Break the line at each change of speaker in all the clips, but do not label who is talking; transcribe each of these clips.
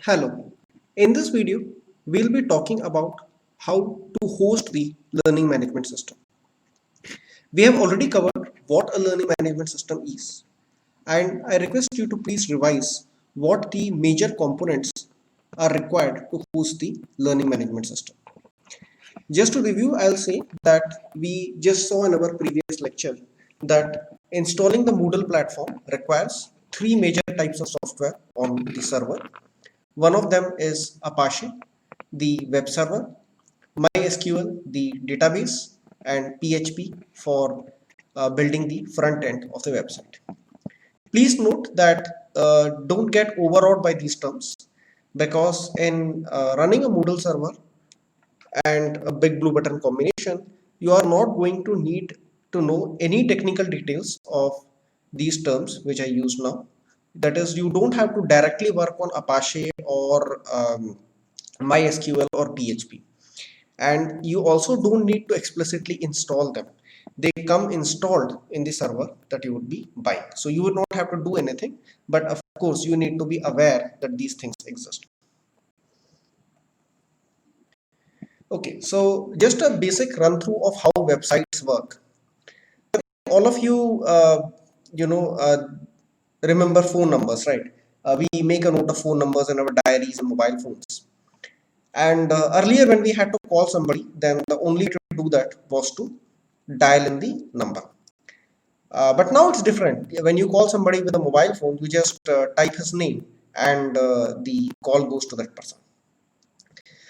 Hello. In this video, we'll be talking about how to host the learning management system. We have already covered what a learning management system is, and I request you to please revise what the major components are required to host the learning management system. Just to review, I'll say that we just saw in our previous lecture that installing the Moodle platform requires three major types of software on the server. One of them is Apache, the web server, MySQL, the database, and PHP for building the front end of the website. Please note that don't get overawed by these terms because in running a Moodle server and a big blue button combination, you are not going to need to know any technical details of these terms which I use now. That is, you don't have to directly work on Apache or MySQL or PHP. And you also don't need to explicitly install them. They come installed in the server that you would be buying. So you would not have to do anything, but of course you need to be aware that these things exist. Okay, so just a basic run through of how websites work. All of you, you know, remember phone numbers, right? We make a note of phone numbers in our diaries and mobile phones. And earlier, when we had to call somebody, then the only way to do that was to dial in the number. But now it's different. When you call somebody with a mobile phone, you just type his name and the call goes to that person.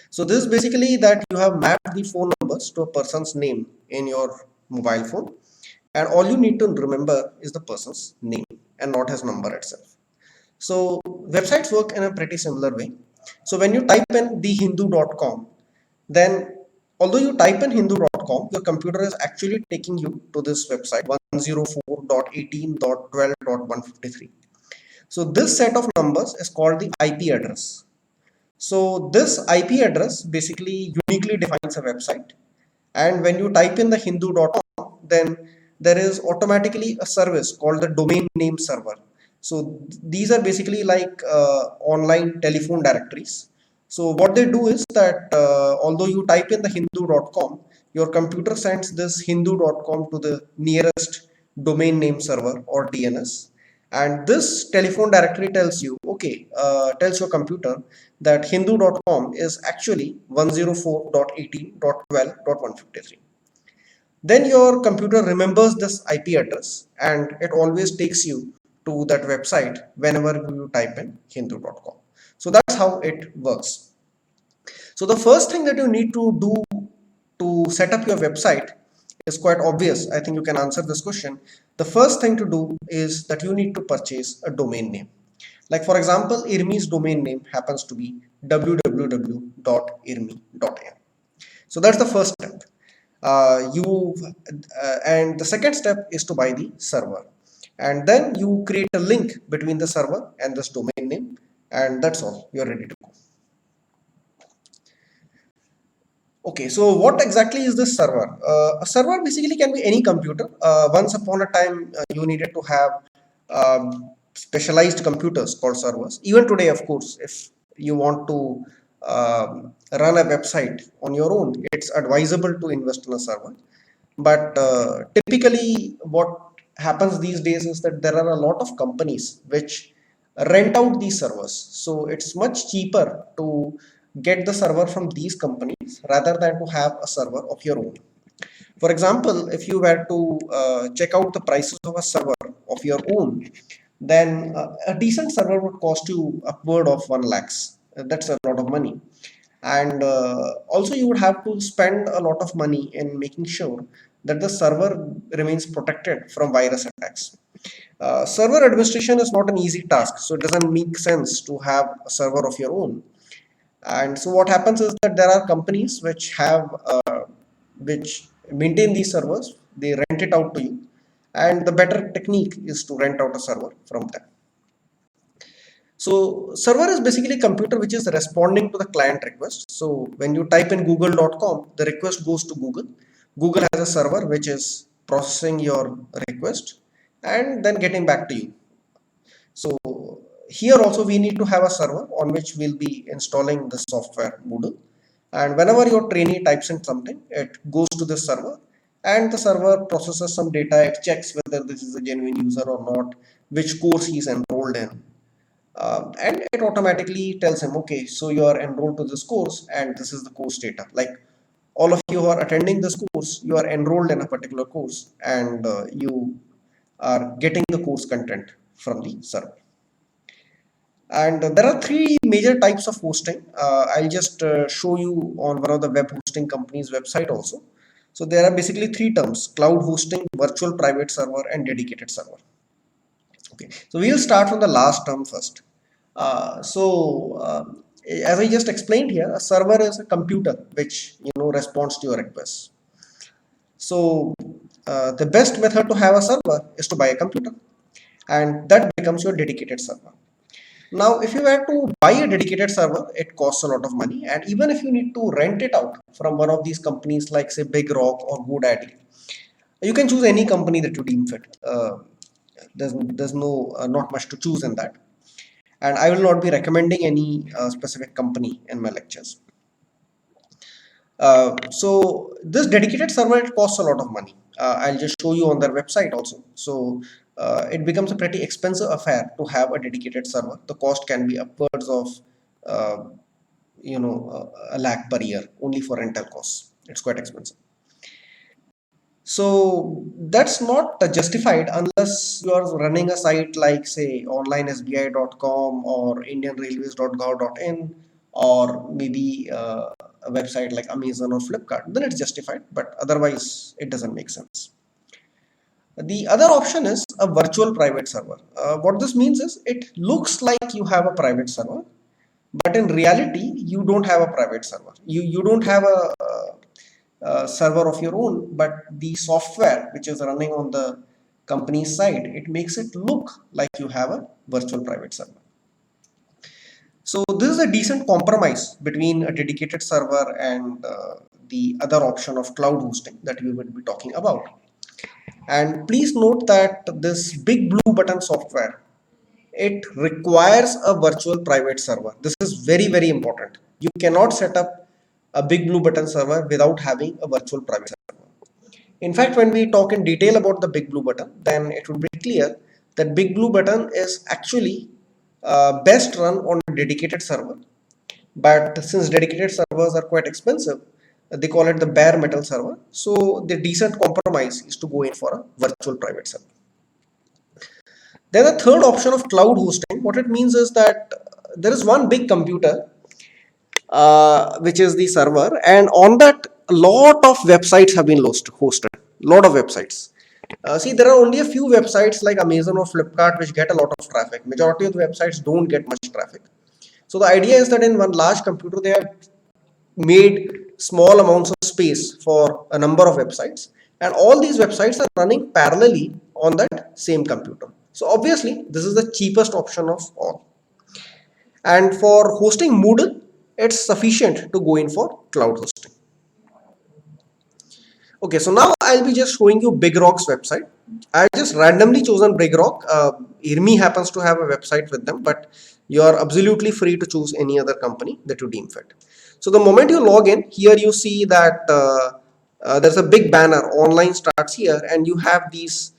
So this is basically that you have mapped the phone numbers to a person's name in your mobile phone, and all you need to remember is the person's name and not his number itself. So websites work in a pretty similar way. So when you type in thehindu.com, then although you type in hindu.com, your computer is actually taking you to this website 104.18.12.153. So this set of numbers is called the IP address. So this IP address basically uniquely defines a website. And when you type in the hindu.com, then there is automatically a service called the domain name server. So these are basically like online telephone directories. So what they do is that although you type in the hindu.com, your computer sends this hindu.com to the nearest domain name server or DNS. And this telephone directory tells you, okay, tells your computer that hindu.com is actually 104.18.12.153. Then your computer remembers this IP address and it always takes you to that website whenever you type in hindu.com. So that's how it works. So the first thing that you need to do to set up your website is quite obvious. I think you can answer this question. The first thing to do is that you need to purchase a domain name. Like for example, IRMI's domain name happens to be www.irmi.in. So that's the first step. And the second step is to buy the server. And then you create a link between the server and this domain name. And that's all. You're ready to go. Okay, so what exactly is this server? A server basically can be any computer. Once upon a time, you needed to have specialized computers called servers. Even today, of course, if you want to run a website on your own, it's advisable to invest in a server. But typically, what happens these days is that there are a lot of companies which rent out these servers. So it's much cheaper to get the server from these companies rather than to have a server of your own. For example, if you were to check out the prices of a server of your own, then a decent server would cost you upward of 1 lakhs. That's a lot of money. And also you would have to spend a lot of money in making sure that the server remains protected from virus attacks. Server administration is not an easy task, so it doesn't make sense to have a server of your own. And so what happens is that there are companies which maintain these servers, they rent it out to you, and the better technique is to rent out a server from them. So server is basically a computer which is responding to the client request. So when you type in google.com, the request goes to Google. Google has a server which is processing your request and then getting back to you. So here also we need to have a server on which we'll be installing the software Moodle. And whenever your trainee types in something, it goes to the server and the server processes some data. It checks whether this is a genuine user or not, which course he's enrolled in. And it automatically tells him, okay, so you are enrolled to this course and this is the course data. Like all of you who are attending this course, you are enrolled in a particular course and you are getting the course content from the server. And there are three major types of hosting. I'll just show you on one of the web hosting companies' website also. So there are basically three terms: cloud hosting, virtual private server, and dedicated server. Okay, so we'll start from the last term first. As I just explained here, a server is a computer which responds to your requests. So the best method to have a server is to buy a computer, and that becomes your dedicated server. Now, if you were to buy a dedicated server, it costs a lot of money. And even if you need to rent it out from one of these companies like say BigRock or GoDaddy, you can choose any company that you deem fit. There's no not much to choose in that. And I will not be recommending any specific company in my lectures. So this dedicated server, it costs a lot of money. I'll just show you on their website also. So it becomes a pretty expensive affair to have a dedicated server. The cost can be upwards of uh, a lakh per year only for rental costs. It's quite expensive. So that's not justified unless you are running a site like say onlinesbi.com or indianrailways.gov.in or maybe a website like Amazon or Flipkart, then it's justified, but otherwise it doesn't make sense. The other option is a virtual private server. What this means is it looks like you have a private server, but in reality you don't have a private server. You don't have a server of your own, but the software which is running on the company's side, it makes it look like you have a virtual private server. So this is a decent compromise between a dedicated server and the other option of cloud hosting that we will be talking about. And please note that this big blue button software, it requires a virtual private server. This is very, very important. You cannot set up a big blue button server without having a virtual private server. In fact, when we talk in detail about the big blue button, then it will be clear that big blue button is actually best run on a dedicated server. But since dedicated servers are quite expensive, they call it the bare metal server. So the decent compromise is to go in for a virtual private server. Then the third option of cloud hosting, what it means is that there is one big computer, which is the server, and on that a lot of websites have been hosted. Lot of websites. See, there are only a few websites like Amazon or Flipkart which get a lot of traffic. Majority of the websites don't get much traffic. So the idea is that in one large computer they have made small amounts of space for a number of websites, and all these websites are running parallelly on that same computer. So obviously this is the cheapest option of all. And for hosting Moodle, it's sufficient to go in for cloud hosting. Okay, so now I'll be just showing you BigRock's website. I just randomly chosen BigRock. IRMI happens to have a website with them, but you are absolutely free to choose any other company that you deem fit. So the moment you log in, here you see that there's a big banner, online starts here, and you have these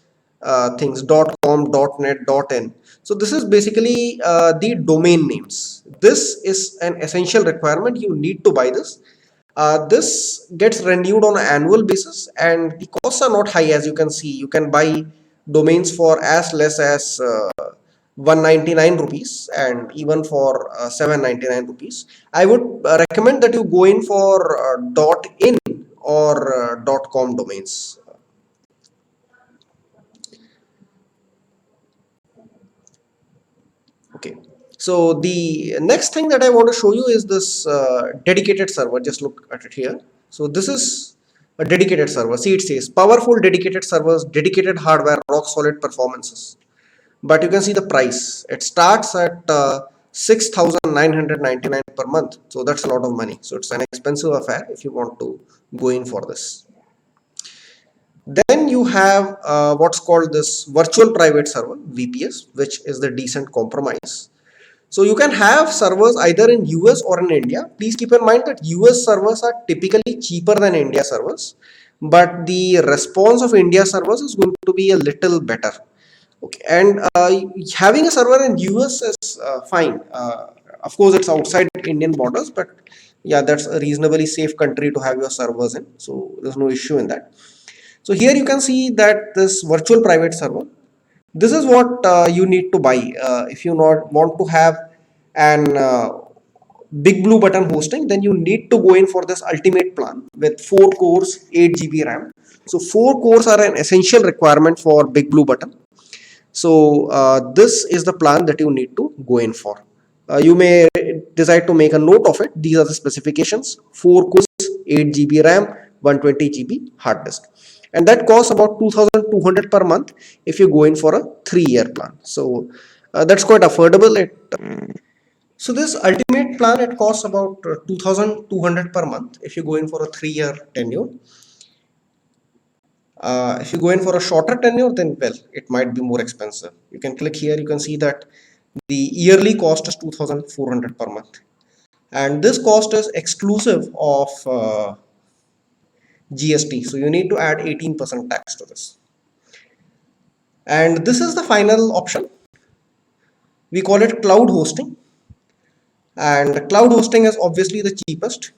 things .com, .net, .in. So this is basically the domain names. This is an essential requirement. You need to buy this. This gets renewed on an annual basis, and the costs are not high. As you can see, you can buy domains for as less as 199 rupees and even for 799 rupees. I would recommend that you go in for .in or .com domains. Okay, so the next thing that I want to show you is this dedicated server. Just look at it here. So this is a dedicated server. See, it says powerful dedicated servers, dedicated hardware, rock solid performances. But you can see the price. It starts at 6,999 per month. So that's a lot of money. So it's an expensive affair if you want to go in for this. Then you have what's called this virtual private server, VPS, which is the decent compromise. So you can have servers either in US or in India. Please keep in mind that US servers are typically cheaper than India servers, but the response of India servers is going to be a little better. Okay, and having a server in US is fine. Of course, it's outside Indian borders, but yeah, that's a reasonably safe country to have your servers in. So there's no issue in that. So here you can see that this virtual private server, this is what you need to buy if you not want to have an big blue button hosting. Then you need to go in for this ultimate plan with 4 cores, 8 GB RAM. So 4 cores are an essential requirement for big blue button. So this is the plan that you need to go in for. You may decide to make a note of it. These are the specifications: 4 cores, 8 GB RAM, 120 GB hard disk, and that costs about 2,200 per month if you go in for a 3-year plan. So that's quite affordable. So this ultimate plan, it costs about 2,200 per month if you go in for a 3-year tenure. If you go in for a shorter tenure, then well, it might be more expensive. You can click here, you can see that the yearly cost is 2,400 per month, and this cost is exclusive of GST. So you need to add 18% tax to this. And this is the final option. We call it cloud hosting, and cloud hosting is obviously the cheapest.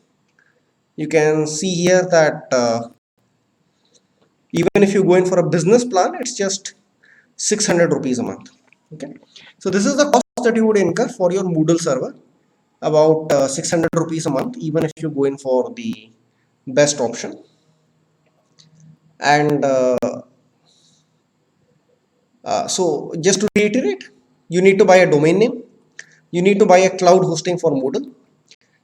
You can see here that even if you go in for a business plan, it's just 600 rupees a month. Okay, so this is the cost that you would incur for your Moodle server, about 600 rupees a month, even if you go in for the best option. And so just to reiterate, you need to buy a domain name, you need to buy a cloud hosting for Moodle,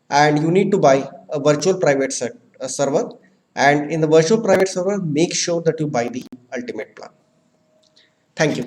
and you need to buy a virtual private server. And in the virtual private server, make sure that you buy the ultimate plan. Thank you.